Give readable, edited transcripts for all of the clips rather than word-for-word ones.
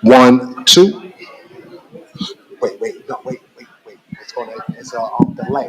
One, two. Wait, no, wait. It's off delay.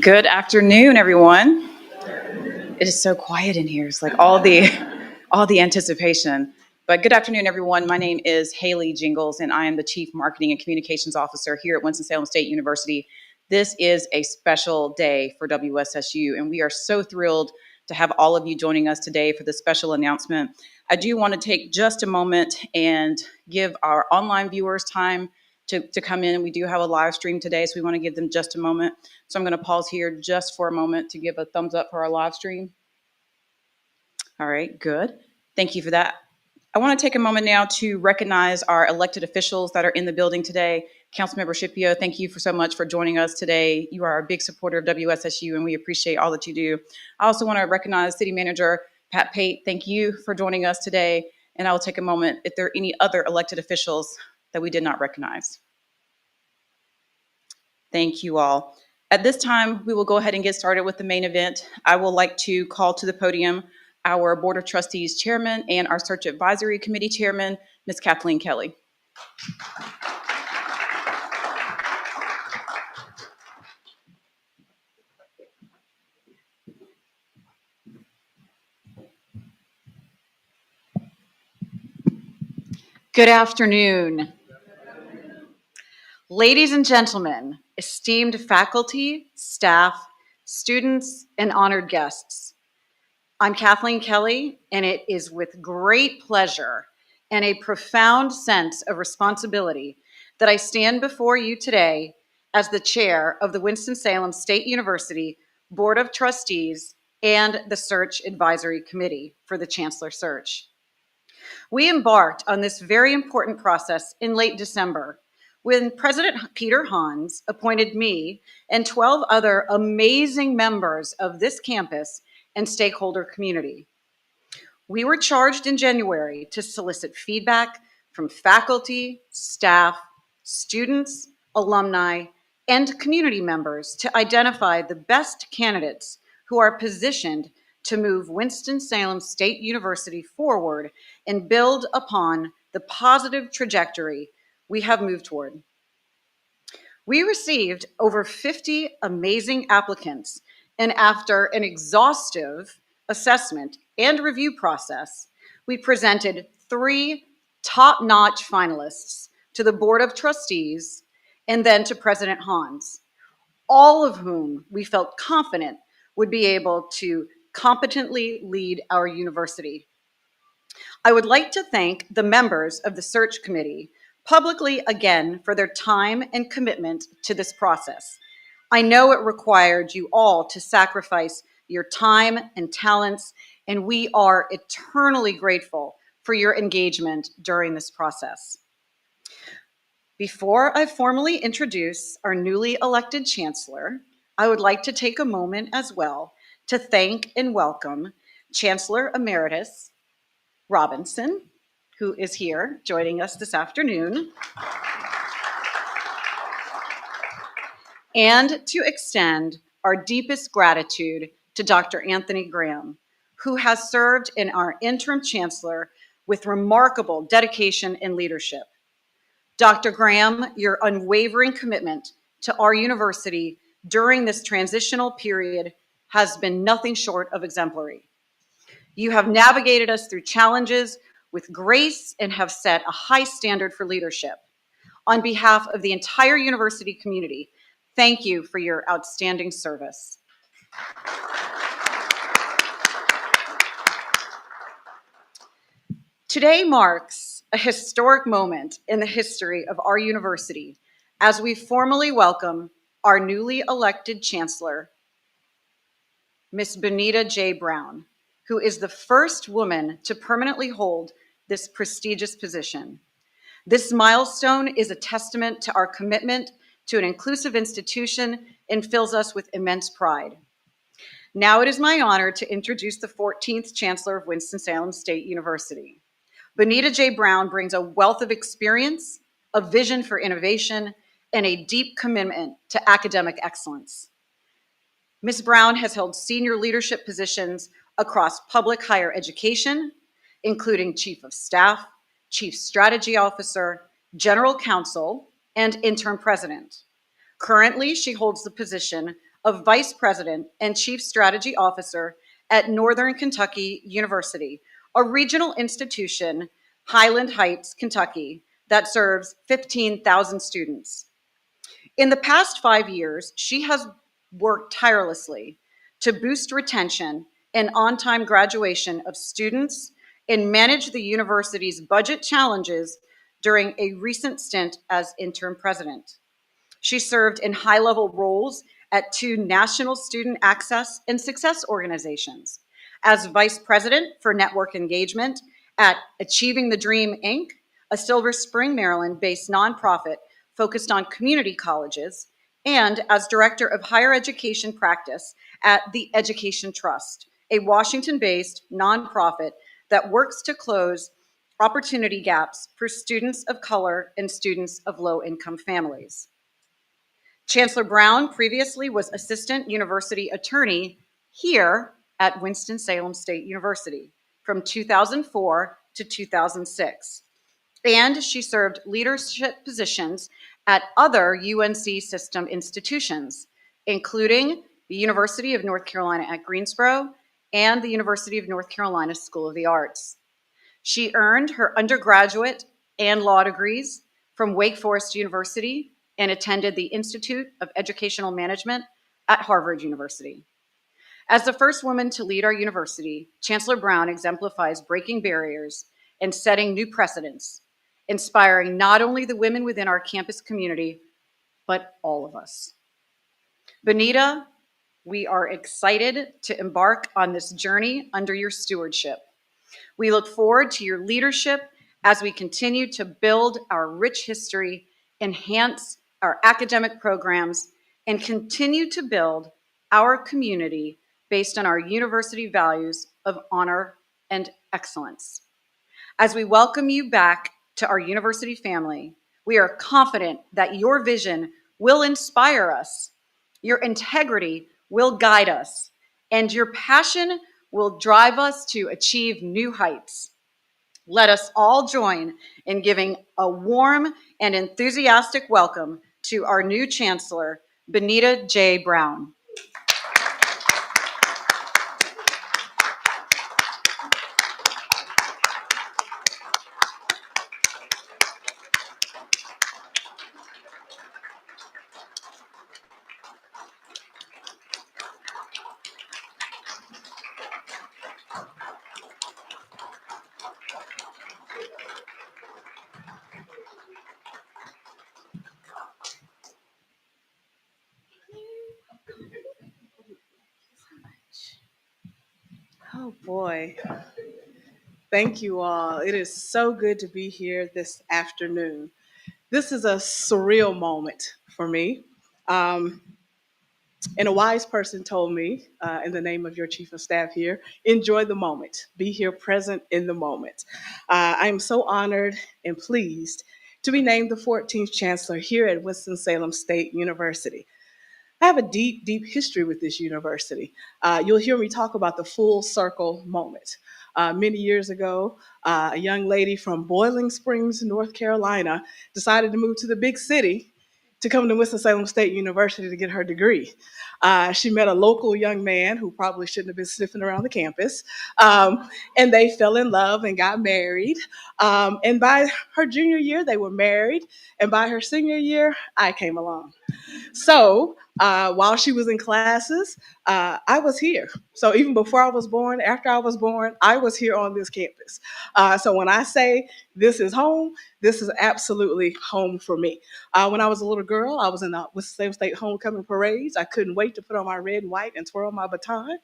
Good afternoon, everyone. It is so quiet in here. It's like all the anticipation. But good afternoon, everyone. My name is Haley Jingles, and I am the Chief Marketing and Communications Officer here at Winston-Salem State University. This is a special day for WSSU, and we are so thrilled to have all of you joining us today for this special announcement. I do want to take just a moment and give our online viewers time to come in. We do have a live stream today, so we want to give them just a moment. So I'm going to pause here just for a moment to give a thumbs up for our live stream. All right, good. Thank you for that. I want to take a moment now to recognize our elected officials that are in the building today. Councilmember Scipio, thank you so much for joining us today. You are a big supporter of WSSU, and we appreciate all that you do. I also want to recognize City Manager Pat Pate. Thank you for joining us today. And I will take a moment if there are any other elected officials that we did not recognize. Thank you all. At this time, we will go ahead and get started with the main event. I would like to call to the podium our Board of Trustees Chairman and our Search Advisory Committee Chairman, Ms. Kathleen Kelly. Good afternoon. Ladies and gentlemen, esteemed faculty, staff, students, and honored guests. I'm Kathleen Kelly, and it is with great pleasure and a profound sense of responsibility that I stand before you today as the chair of the Winston-Salem State University Board of Trustees and the Search Advisory Committee for the Chancellor Search. We embarked on this very important process in late December when President Peter Hans appointed me and 12 other amazing members of this campus and stakeholder community. We were charged in January to solicit feedback from faculty, staff, students, alumni, and community members to identify the best candidates who are positioned to move Winston-Salem State University forward and build upon the positive trajectory we have moved toward. We received over 50 amazing applicants, and after an exhaustive assessment and review process, we presented 3 top-notch finalists to the Board of Trustees and then to President Hans, all of whom we felt confident would be able to competently lead our university. I would like to thank the members of the search committee publicly again for their time and commitment to this process. I know it required you all to sacrifice your time and talents, and we are eternally grateful for your engagement during this process. Before I formally introduce our newly elected chancellor, I would like to take a moment as well to thank and welcome Chancellor Emeritus Robinson, who is here joining us this afternoon, and to extend our deepest gratitude to Dr. Anthony Graham, who has served in our interim chancellor with remarkable dedication and leadership. Dr. Graham, your unwavering commitment to our university during this transitional period has been nothing short of exemplary. You have navigated us through challenges with grace and have set a high standard for leadership. On behalf of the entire university community, thank you for your outstanding service. Today marks a historic moment in the history of our university as we formally welcome our newly elected chancellor, Ms. Benita J. Brown, who is the first woman to permanently hold this prestigious position. This milestone is a testament to our commitment to an inclusive institution and fills us with immense pride. Now it is my honor to introduce the 14th Chancellor of Winston-Salem State University. Benita J. Brown brings a wealth of experience, a vision for innovation, and a deep commitment to academic excellence. Ms. Brown has held senior leadership positions across public higher education, including Chief of Staff, Chief Strategy Officer, General Counsel, and Interim President. Currently, she holds the position of Vice President and Chief Strategy Officer at Northern Kentucky University, a regional institution, Highland Heights, Kentucky, that serves 15,000 students. In the past 5 years, she has worked tirelessly to boost retention and on-time graduation of students and manage the university's budget challenges during a recent stint as interim president. She served in high-level roles at 2 national student access and success organizations, as vice president for network engagement at Achieving the Dream, Inc., a Silver Spring, Maryland-based nonprofit focused on community colleges, and as director of higher education practice at the Education Trust, a Washington-based nonprofit that works to close opportunity gaps for students of color and students of low-income families. Chancellor Brown previously was assistant university attorney here at Winston-Salem State University from 2004 to 2006. And she served leadership positions at other UNC system institutions, including the University of North Carolina at Greensboro and the University of North Carolina School of the Arts. She earned her undergraduate and law degrees from Wake Forest University and attended the Institute of Educational Management at Harvard University. As the first woman to lead our university, Chancellor Brown exemplifies breaking barriers and setting new precedents, inspiring not only the women within our campus community, but all of us. Benita, we are excited to embark on this journey under your stewardship. We look forward to your leadership as we continue to build our rich history, enhance our academic programs, and continue to build our community based on our university values of honor and excellence. As we welcome you back to our university family, we are confident that your vision will inspire us, your integrity will guide us, and your passion will drive us to achieve new heights. Let us all join in giving a warm and enthusiastic welcome to our new Chancellor, Benita J. Brown. Oh boy. Thank you all. It is so good to be here this afternoon. This is a surreal moment for me. Um, and a wise person told me, in the name of your chief of staff here, enjoy the moment, be here present in the moment. I am so honored and pleased to be named the 14th chancellor here at Winston-Salem State University. I have a deep, deep history with this university. You'll hear me talk about the full circle moment. Many years ago, a young lady from Boiling Springs, North Carolina, decided to move to the big city to come to Winston-Salem State University to get her degree. She met a local young man who probably shouldn't have been sniffing around the campus, and they fell in love and got married. And by her junior year, they were married, and by her senior year, I came along. So while she was in classes, I was here. So even before I was born, after I was born, I was here on this campus. So when I say this is home, this is absolutely home for me. When I was a little girl, I was in the Winston-Salem State homecoming parades. I couldn't wait to put on my red and white and twirl my baton.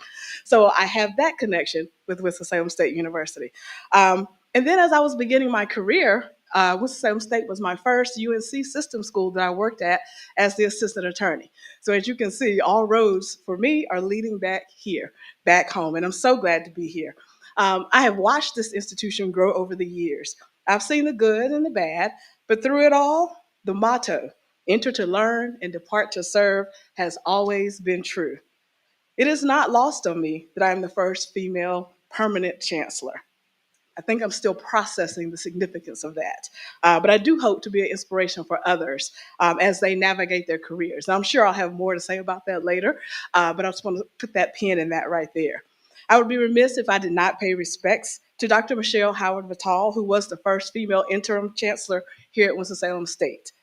So I have that connection with Winston-Salem State University. And then as I was beginning my career, Winston-Salem State was my first UNC system school that I worked at as the assistant attorney. So as you can see, all roads for me are leading back here, back home, and I'm so glad to be here. I have watched this institution grow over the years. I've seen the good and the bad, but through it all, the motto, enter to learn and depart to serve, has always been true. It is not lost on me that I am the first female permanent chancellor. I think I'm still processing the significance of that. But I do hope to be an inspiration for others as they navigate their careers. Now, I'm sure I'll have more to say about that later, but I just want to put that pin in that right there. I would be remiss if I did not pay respects to Dr. Michelle Howard Vital, who was the first female interim chancellor here at Winston-Salem State.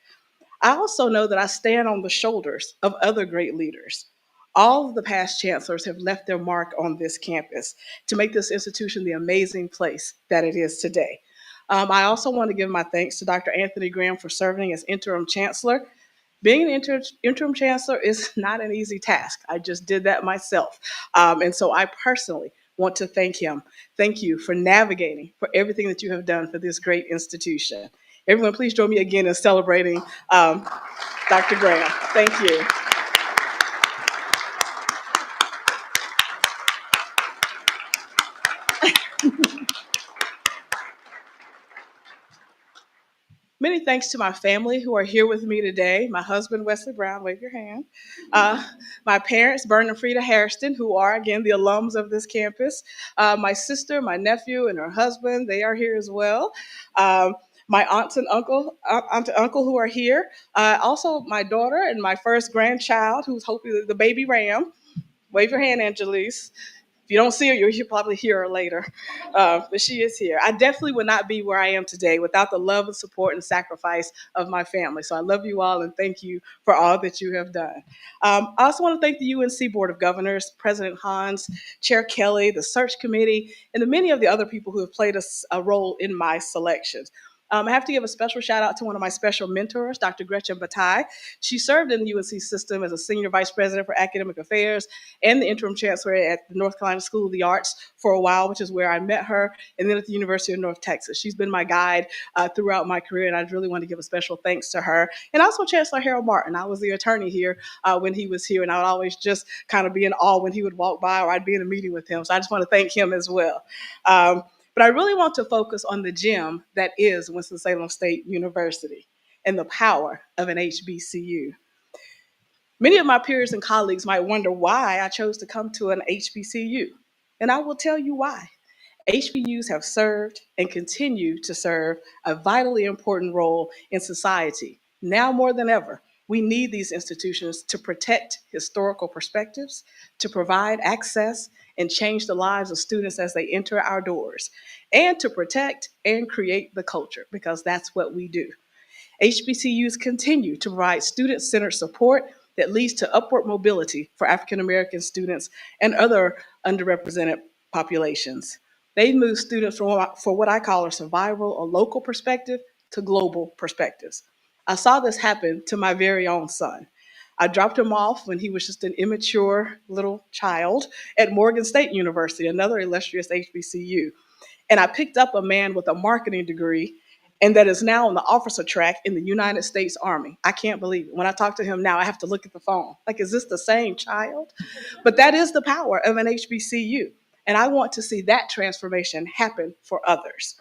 I also know that I stand on the shoulders of other great leaders. All of the past chancellors have left their mark on this campus to make this institution the amazing place that it is today. I also want to give my thanks to Dr. Anthony Graham for serving as interim chancellor. Being an interim chancellor is not an easy task. I just did that myself. And so I personally want to thank him. Thank you for navigating, for everything that you have done for this great institution. Everyone, please join me again in celebrating Dr. Graham. Thank you. Many thanks to my family who are here with me today. My husband, Wesley Brown, wave your hand. Uh, my parents, Bern and Frida Hairston, who are, again, the alums of this campus. My sister, my nephew, and her husband, they are here as well. My aunts and aunt and uncle who are here. Also, my daughter and my first grandchild, who's hopefully the baby Ram. Wave your hand, Angelise. If you don't see her, you'll probably hear her later. But she is here. I definitely would not be where I am today without the love and support and sacrifice of my family. So I love you all and thank you for all that you have done. I also want to thank the UNC Board of Governors, President Hans, Chair Kelly, the search committee, and the many of the other people who have played a role in my selections. I have to give a special shout out to one of my special mentors, Dr. Gretchen Bataille. She served in the UNC system as a senior vice president for academic affairs and the interim chancellor at the North Carolina School of the Arts for a while, which is where I met her, and then at the University of North Texas. She's been my guide throughout my career, and I really want to give a special thanks to her. And also Chancellor Harold Martin. I was the attorney here when he was here, and I would always just kind of be in awe when he would walk by or I'd be in a meeting with him. So I just want to thank him as well. But I really want to focus on the gem that is Winston-Salem State University and the power of an HBCU. Many of my peers and colleagues might wonder why I chose to come to an HBCU, and I will tell you why. HBCUs have served and continue to serve a vitally important role in society. Now more than ever, we need these institutions to protect historical perspectives, to provide access and change the lives of students as they enter our doors, and to protect and create the culture, because that's what we do. HBCUs continue to provide student-centered support that leads to upward mobility for African American students and other underrepresented populations. They move students from what I call a survival or local perspective to global perspectives. I saw this happen to my very own son. I dropped him off when he was just an immature little child at Morgan State University, another illustrious HBCU. And I picked up a man with a marketing degree and that is now on the officer track in the United States Army. I can't believe it. When I talk to him now, I have to look at the phone. Like, is this the same child? But that is the power of an HBCU. And I want to see that transformation happen for others.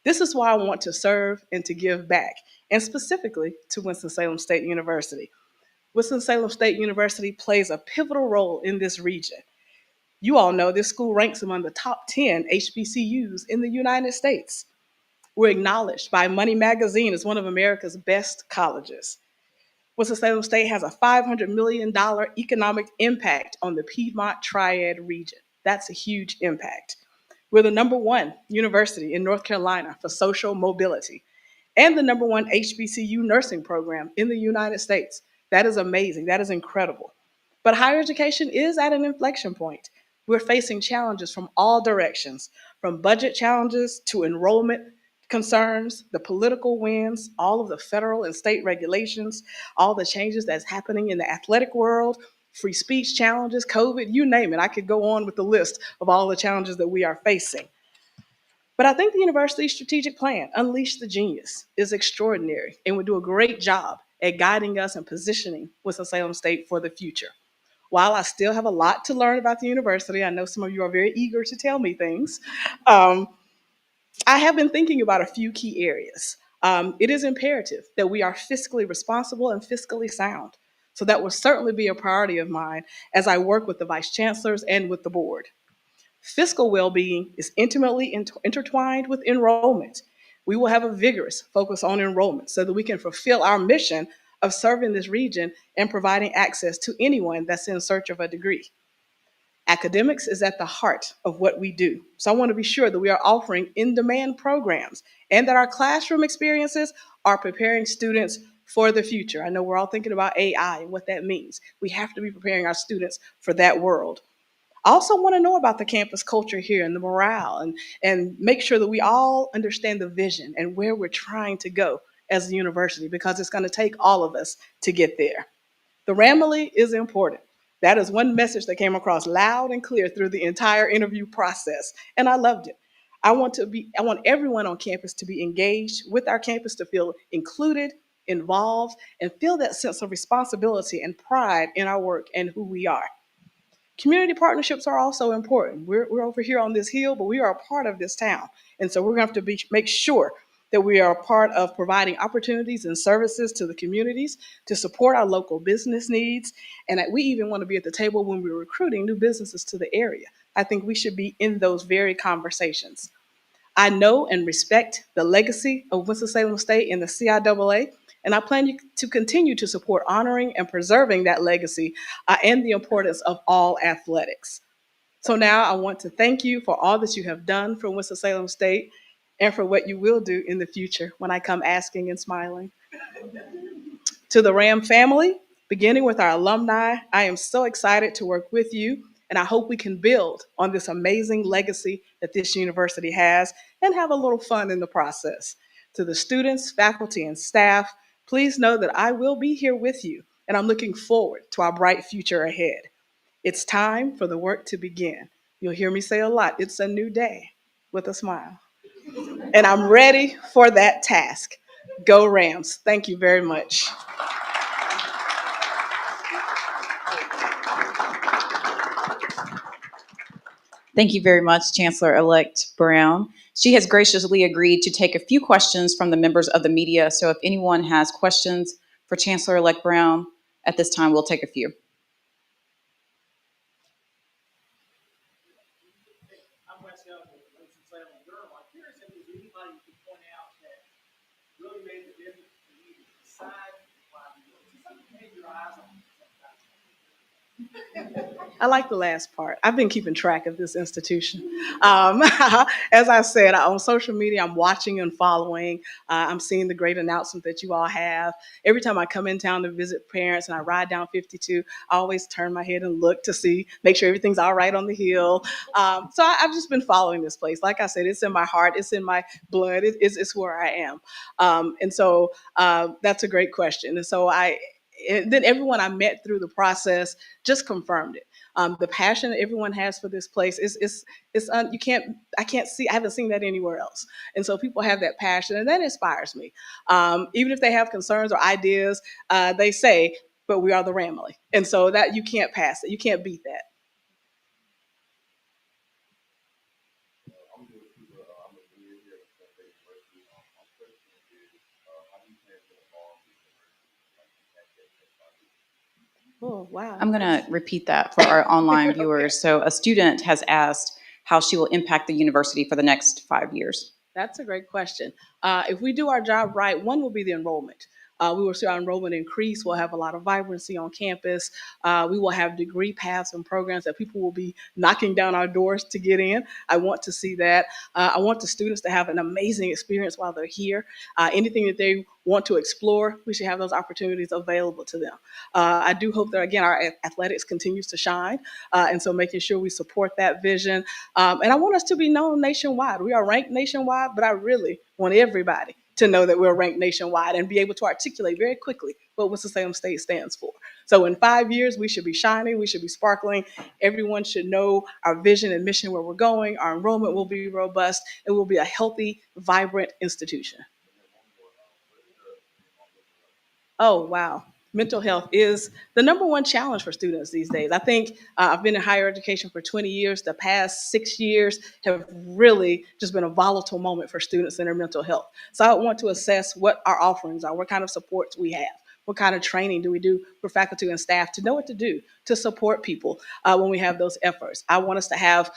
This is why I want to serve and to give back, and specifically to Winston-Salem State University. Winston-Salem State University plays a pivotal role in this region. You all know this school ranks among the top 10 HBCUs in the United States. We're acknowledged by Money Magazine as one of America's best colleges. Winston-Salem State has a $500 million economic impact on the Piedmont Triad region. That's a huge impact. We're the #1 university in North Carolina for social mobility and the #1 HBCU nursing program in the United States. That is amazing. That is incredible. But higher education is at an inflection point. We're facing challenges from all directions, from budget challenges to enrollment concerns, the political winds, all of the federal and state regulations, all the changes that's happening in the athletic world, free speech challenges, COVID, you name it. I could go on with the list of all the challenges that we are facing. But I think the university's strategic plan, Unleash the Genius, is extraordinary and would do a great job at guiding us and positioning Winston-Salem State for the future. While I still have a lot to learn about the university, I know some of you are very eager to tell me things. I have been thinking about a few key areas. It is imperative that we are fiscally responsible and fiscally sound. So that will certainly be a priority of mine as I work with the vice chancellors and with the board. Fiscal well-being is intimately intertwined with enrollment. We will have a vigorous focus on enrollment so that we can fulfill our mission of serving this region and providing access to anyone that's in search of a degree. Academics is at the heart of what we do. So I want to be sure that we are offering in-demand programs and that our classroom experiences are preparing students for the future. I know we're all thinking about AI and what that means. We have to be preparing our students for that world. I also want to know about the campus culture here and the morale and make sure that we all understand the vision and where we're trying to go as a university because it's going to take all of us to get there. The Ramily is important. That is one message that came across loud and clear through the entire interview process, and I loved it. I want everyone on campus to be engaged with our campus, to feel included, involved, and feel that sense of responsibility and pride in our work and who we are. Community partnerships are also important. We're over here on this hill, but we are a part of this town. And so we're going to have to make sure that we are a part of providing opportunities and services to the communities to support our local business needs. And that we even want to be at the table when we're recruiting new businesses to the area. I think we should be in those very conversations. I know and respect the legacy of Winston-Salem State and the CIAA, and I plan to continue to support honoring and preserving that legacy and the importance of all athletics. So now I want to thank you for all that you have done for Winston-Salem State and for what you will do in the future when I come asking and smiling. To the Ram family, beginning with our alumni, I am so excited to work with you, and I hope we can build on this amazing legacy that this university has and have a little fun in the process. To the students, faculty, and staff, please know that I will be here with you, and I'm looking forward to our bright future ahead. It's time for the work to begin. You'll hear me say a lot, it's a new day with a smile. And I'm ready for that task. Go Rams. Thank you very much. Thank you very much, Chancellor-elect Brown. She has graciously agreed to take a few questions from the members of the media. So if anyone has questions for Chancellor-elect Brown, at this time, we'll take a few. I'm Wes Young with the Winston-Salem Journal. I'm curious if there's anybody you could point out that really made the difference for you to decide why you made your eyes on sometimes. I like the last part. I've been keeping track of this institution. As I said, on social media, I'm watching and following. I'm seeing the great announcement that you all have. Every time I come in town to visit parents and I ride down 52, I always turn my head and look to see, make sure everything's all right on the hill. So I've just been following this place. Like I said, it's in my heart, it's in my blood, it's where I am. And so that's a great question. And so then everyone I met through the process just confirmed it. The passion that everyone has for this place I haven't seen that anywhere else. And so people have that passion, and that inspires me. Even if they have concerns or ideas, they say, "But we are the Ramily," and so that you can't pass it. You can't beat that. Oh, wow. I'm going to repeat that for our online viewers. So a student has asked how she will impact the university for the next 5 years. That's a great question. If we do our job right, one will be the enrollment. We will see our enrollment increase. We'll have a lot of vibrancy on campus. We will have degree paths and programs that people will be knocking down our doors to get in. I want to see that. I want the students to have an amazing experience while they're here. Anything that they want to explore, we should have those opportunities available to them. I do hope that, again, our athletics continues to shine. And so making sure we support that vision. And I want us to be known nationwide. We are ranked nationwide, but I really want everybody to know that we're ranked nationwide and be able to articulate very quickly what Winston-Salem State stands for. So in 5 years, we should be shining, we should be sparkling. Everyone should know our vision and mission, where we're going. Our enrollment will be robust. It will be a healthy, vibrant institution. Oh, wow. Mental health is the number one challenge for students these days. I think I've been in higher education for 20 years. The past 6 years have really just been a volatile moment for students and their mental health. So I want to assess what our offerings are, what kind of supports we have. What kind of training do we do for faculty and staff to know what to do to support people when we have those efforts? I want us to have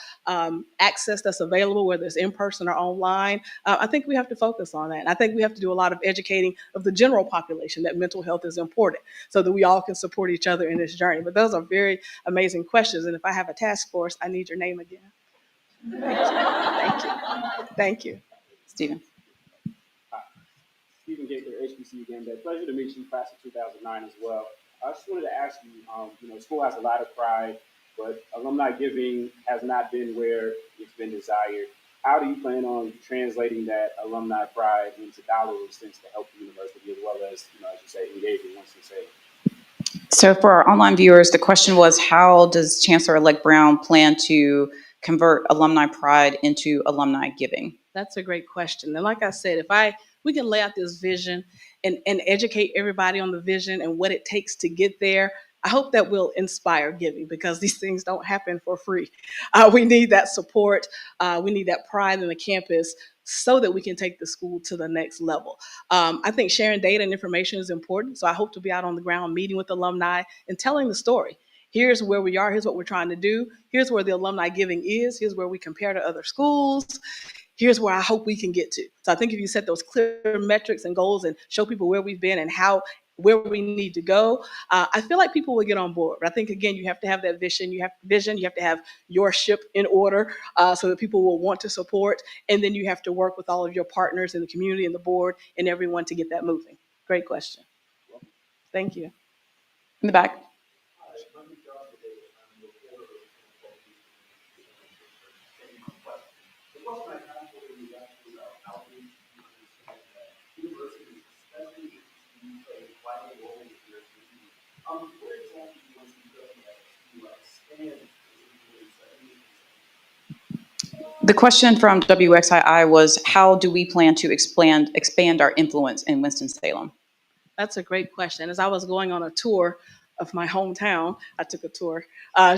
access that's available, whether it's in person or online. I think we have to focus on that. And I think we have to do a lot of educating of the general population that mental health is important so that we all can support each other in this journey. But those are very amazing questions. And if I have a task force, I need your name again. Thank you. Thank you. Stephen. Stephen Gaither, HBCU Game Day. Pleasure to meet you, class of 2009 as well. I just wanted to ask you, school has a lot of pride, but alumni giving has not been where it's been desired. How do you plan on translating that alumni pride into dollars cents to help the university as well as, as you say, engaging Winston-Salem? So for our online viewers, the question was, how does Chancellor-elect Brown plan to convert alumni pride into alumni giving? That's a great question. And like I said, we can lay out this vision and educate everybody on the vision and what it takes to get there, I hope that will inspire giving, because these things don't happen for free. We need that support. We need that pride in the campus so that we can take the school to the next level. I think sharing data and information is important. So I hope to be out on the ground meeting with alumni and telling the story. Here's where we are. Here's what we're trying to do. Here's where the alumni giving is. Here's where we compare to other schools. Here's where I hope we can get to. So I think if you set those clear metrics and goals and show people where we've been and where we need to go, I feel like people will get on board. But I think, again, you have to have that vision. You have to have your ship in order so that people will want to support. And then you have to work with all of your partners in the community and the board and everyone to get that moving. Great question. Thank you. In the back. The question from WXII was, how do we plan to expand our influence in Winston-Salem? That's a great question. As I was going on a tour of my hometown, I took a tour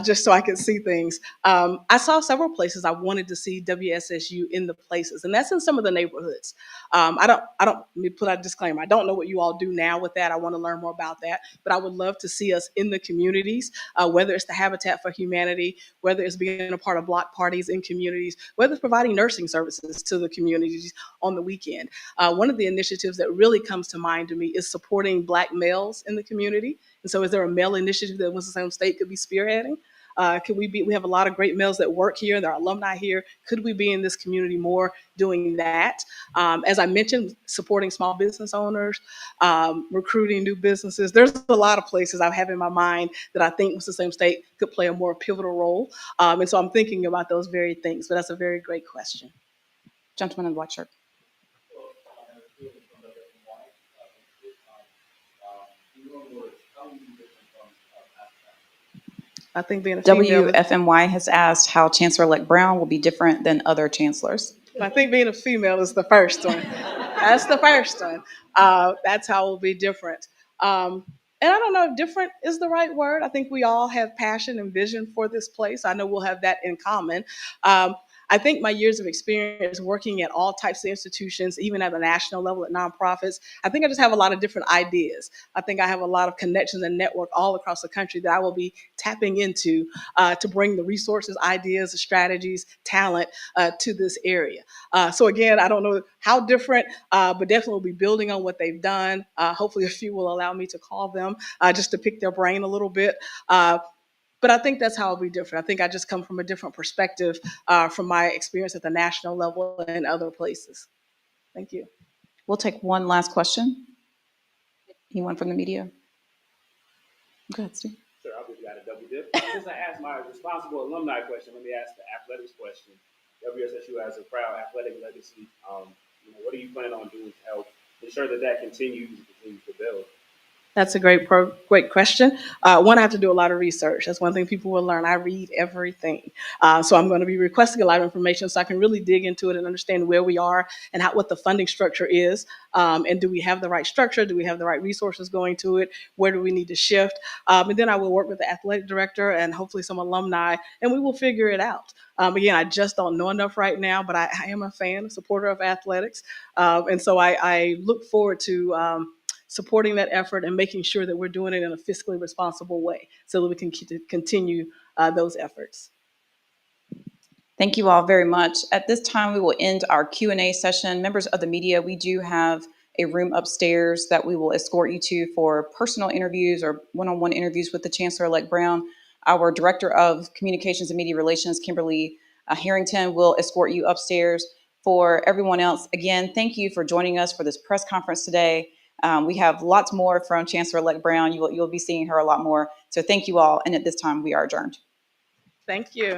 just so I could see things. I saw several places I wanted to see WSSU in the places, and that's in some of the neighborhoods. Let me put out a disclaimer. I don't know what you all do now with that. I want to learn more about that, but I would love to see us in the communities, whether it's the Habitat for Humanity, whether it's being a part of block parties in communities, whether it's providing nursing services to the communities on the weekend. One of the initiatives that really comes to mind to me is supporting Black males in the community. And so is there a male initiative that Winston-Salem State could be spearheading? We have a lot of great males that work here, there are alumni here. Could we be in this community more doing that? As I mentioned, supporting small business owners, recruiting new businesses. There's a lot of places I have in my mind that I think Winston-Salem State could play a more pivotal role. And so I'm thinking about those very things, but that's a very great question. Gentleman in the black shirt. I think being a female, WFMY has asked how Chancellor-elect Brown will be different than other chancellors. I think being a female is the first one. That's the first one. That's how it will be different. And I don't know if different is the right word. I think we all have passion and vision for this place. I know we'll have that in common. I think my years of experience working at all types of institutions, even at the national level at nonprofits, I think I just have a lot of different ideas. I think I have a lot of connections and network all across the country that I will be tapping into to bring the resources, ideas, strategies, talent to this area. So again, I don't know how different, but definitely will be building on what they've done. Hopefully a few will allow me to call them just to pick their brain a little bit. But I think that's how I'll be different. I think I just come from a different perspective from my experience at the national level and other places. Thank you. We'll take one last question. Anyone from the media? Go ahead, Steve. Sure, I'll give you a double dip. Since I asked my responsible alumni question, let me ask the athletics question. WSSU has a proud athletic legacy. What are you planning on doing to help ensure that continues to build? That's a great question. One, I have to do a lot of research. That's one thing people will learn. I read everything. So I'm going to be requesting a lot of information so I can really dig into it and understand where we are and what the funding structure is. And do we have the right structure? Do we have the right resources going to it? Where do we need to shift? And then I will work with the athletic director and hopefully some alumni, and we will figure it out. Again, I just don't know enough right now, but I am a fan, a supporter of athletics. And so I look forward to supporting that effort and making sure that we're doing it in a fiscally responsible way so that we can continue those efforts. Thank you all very much. At this time, we will end our Q&A session. Members of the media, we do have a room upstairs that we will escort you to for personal interviews or one-on-one interviews with the Chancellor-elect Brown. Our Director of Communications and Media Relations, Kimberly Harrington, will escort you upstairs. For everyone else, again, thank you for joining us for this press conference today. We have lots more from Chancellor-elect Brown. You'll be seeing her a lot more. So thank you all. And at this time, we are adjourned. Thank you.